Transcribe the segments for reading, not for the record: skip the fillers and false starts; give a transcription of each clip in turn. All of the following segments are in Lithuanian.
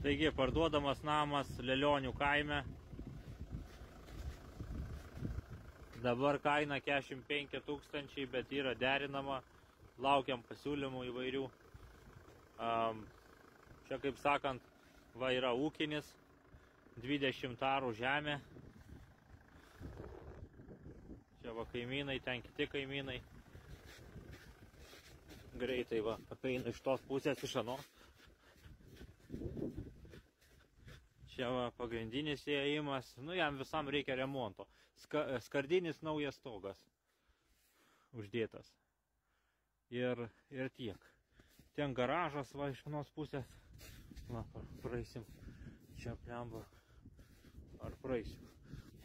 Taigi, parduodamas namas Lelionių kaime. Dabar kaina 45 000, bet yra derinama. Laukiam pasiūlymų įvairių. Čia, kaip sakant, va yra ūkinis, 20 arų žemė. Čia va kaimynai, ten kiti kaimynai. Greitai va, apeina iš tos pusės, iš anos. Čia va pagrindinis įėjimas, nu jam visam reikia remonto. Skardinis naujas stogas uždėtas. Ir tiek. Ten garažas va iš vienos pusės. Va, praeisim. Čia plemba. Ar praeisiu?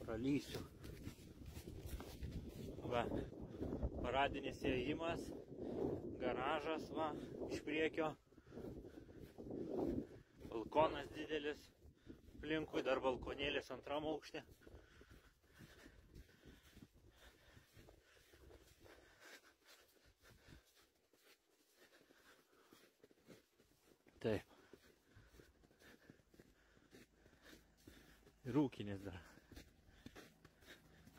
Pralysiu. Va, paradinis įėjimas. Garažas va, iš priekio. Balkonas didelis. Aplinkui dar balkonėlis antram aukšte. Taip. Ir ūkinis dar.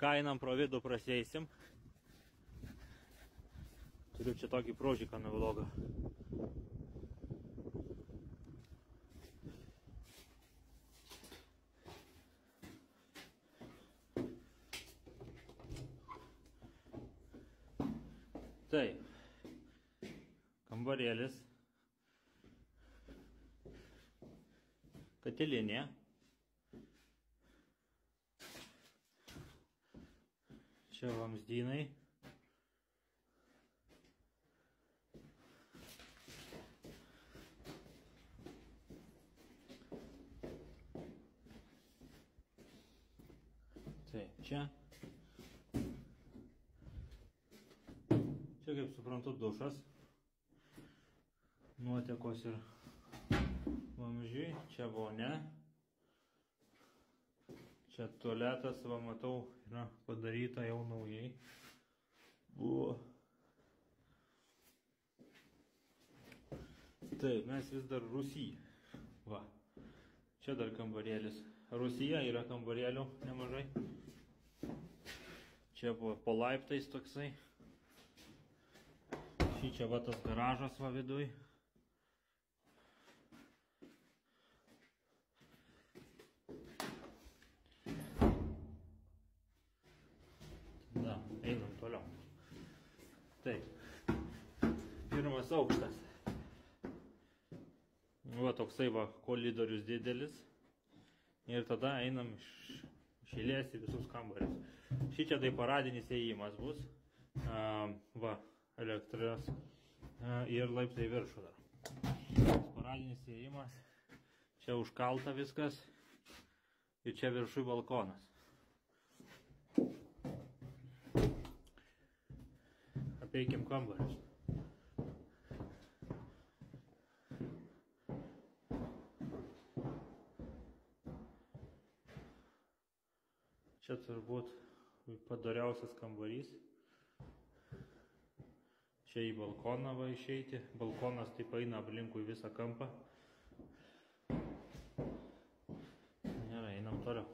Kainam pro vidų praseisim. Turiu čia tokį prožiką neblogą. Taip, kambarėlis, katilinė, čia vamzdynai, taip, čia. Čia, kaip suprantu, dušas, nuotekos ir vamzdžiai, čia vonia, čia tualetas, va matau, yra padaryta jau naujai. Taip, mes vis dar Rūsy. Va, čia dar kambarėlis. Rūsyje yra kambarėlių nemažai. Čia po laiptais toksai. Čia va tas garažas va viduj. Da, einam toliau. Taip. Pirmas aukštas. Va toksai va koridorius didelis. Ir tada einam iš eilės į visus kambarius. Šičia tai paradinis įėjimas bus. Va. Elektros ir laiptai viršų dar. Paradinis įėjimas. Čia užkalta viskas. Ir čia viršui balkonas. Apeikim kambarius. Čia turbūt padoriausias kambarys. Čia į balkoną va išeiti. Balkonas taip eina aplinkui visą kampą. Gerai, einam toliau.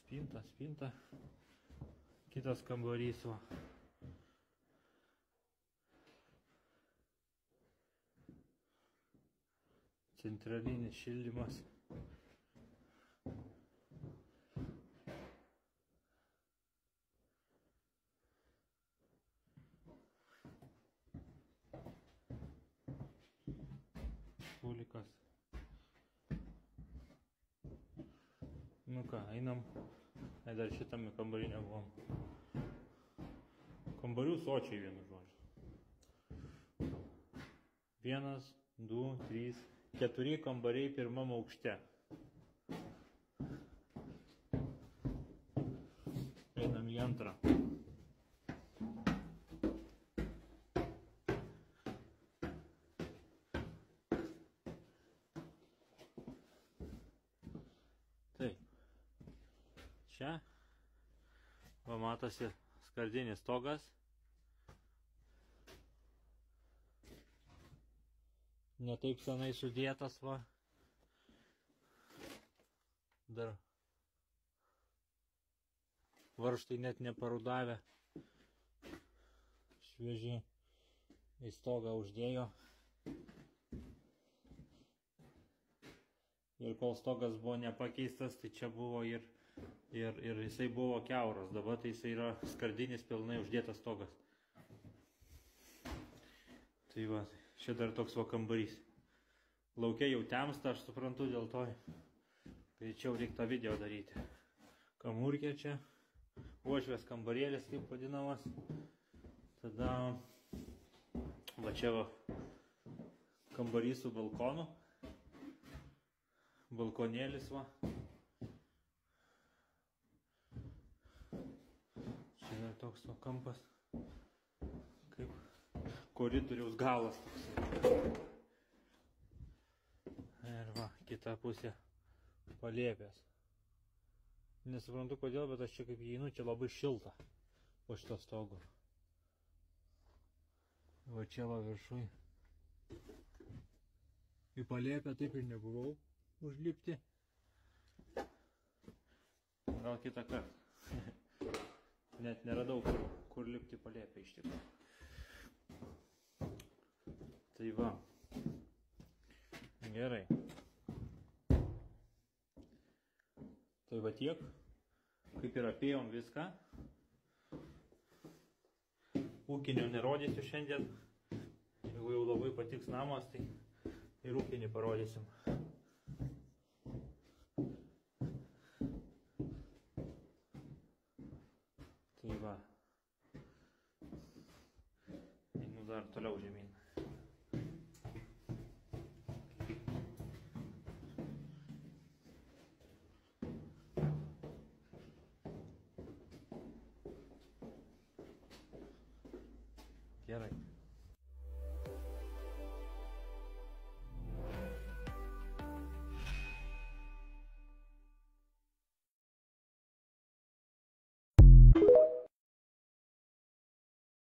Spinta. Kitas kambarys va. Centralinis šildymas. Pulikas. Nu ką, einam. Dar šitame kambarį nebuvom. Kambarių sočiai vienu žodžiu. 1, 2, 3, 4 kambariai pirmam aukšte. Einam į antrą. Taip. Čia va matosi skardinis stogas. Netaip senai sudėtas, va. Dar varžtai net neparudavę. Švieži į stogą uždėjo. Ir kol stogas buvo nepakeistas, tai čia buvo ir jisai buvo kiauras. Dabar tai jisai yra skardinis pilnai uždėtas stogas. Tai va, čia dar toks va kambarys. Laukia jau temsta, aš suprantu, dėl to greičiau reikia tą video daryti. Kamurkė čia, uošvės kambarėlis, kaip vadinamas. Tada va čia va kambarys su balkonu. Balkonėlis va. Čia yra toks va kampas, kaip koridoriaus galas toks. Ir va, kita pusė palėpės. Nesuprantu kodėl, bet aš čia kaip įeinu, čia labai šilta po šito stogo. Va čia va viršui. Į palėpę taip ir nebuvau užlipti. Gal kitą kartą. Net neradau, kur lipti palėpę iš tikrųjų. Tai va. Gerai. Tai va tiek. Kaip ir apėjom viską. Ūkinio nerodysiu šiandien. Jeigu jau labai patiks namas, tai ir ūkinį parodysim. Tai va. Einu dar toliau žemyn. Gerai.